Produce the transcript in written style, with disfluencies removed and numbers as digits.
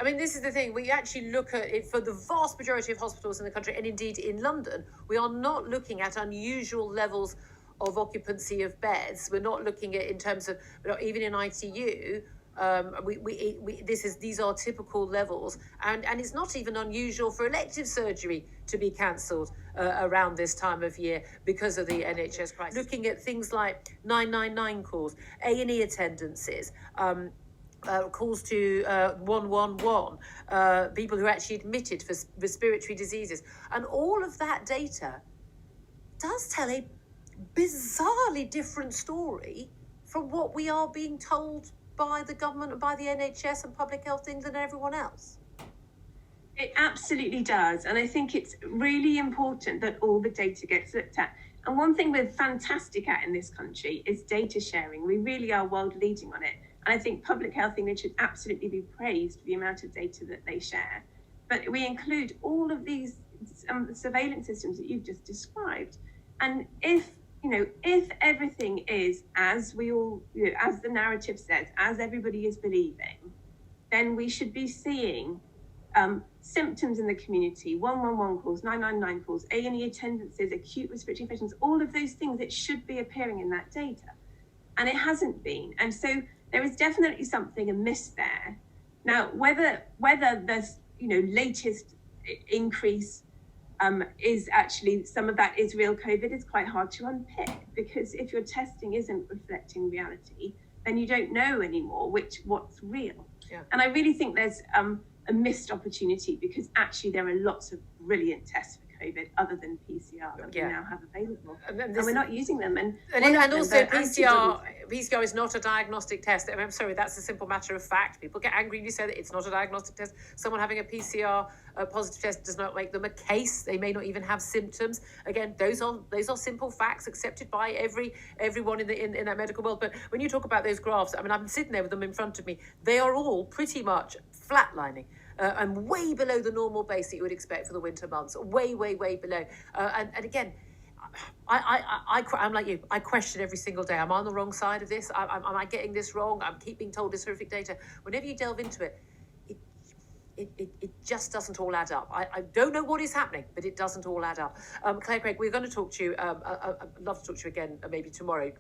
I mean, this is the thing. We actually look at it for the vast majority of hospitals in the country, and indeed in London, we are not looking at unusual levels of occupancy of beds. We're not looking at in terms of, even in ITU, these are typical levels, and it's not even unusual for elective surgery to be cancelled around this time of year because of the NHS crisis. Looking at things like 999 calls, A&E attendances, calls to 111, people who are actually admitted for respiratory diseases, and all of that data does tell a bizarrely different story from what we are being told by the government and by the NHS and Public Health England and everyone else. It absolutely does. And I think it's really important that all the data gets looked at. And one thing we're fantastic at in this country is data sharing. We really are world leading on it. And I think Public Health England should absolutely be praised for the amount of data that they share. But we include all of these surveillance systems that you've just described. And if everything is as we all, as the narrative says, as everybody is believing, then we should be seeing symptoms in the community, 111 calls, 999 calls, A&E attendances, acute respiratory infections, all of those things, it should be appearing in that data. And it hasn't been. And so there is definitely something amiss there. Now, whether the latest increase is actually, some of that is real COVID, is quite hard to unpick, because if your testing isn't reflecting reality, then you don't know anymore what's real. Yeah. And I really think there's a missed opportunity, because actually there are lots of brilliant tests for COVID other than PCR that we now have available, and we're not using them. And also PCR is not a diagnostic test. I'm sorry, that's a simple matter of fact. People get angry when you say that it's not a diagnostic test. Someone having a PCR positive test does not make them a case. They may not even have symptoms. Again, those are simple facts accepted by everyone in that medical world. But when you talk about those graphs, I mean, I'm sitting there with them in front of me. They are all pretty much flatlining. And way below the normal base that you would expect for the winter months, way below. And again, I'm like you. I question every single day. I'm on the wrong side of this. Am I getting this wrong? I'm keep being told this horrific data. Whenever you delve into it, it just doesn't all add up. I don't know what is happening, but it doesn't all add up. Clare Craig, we're going to talk to you. I'd love to talk to you again maybe tomorrow,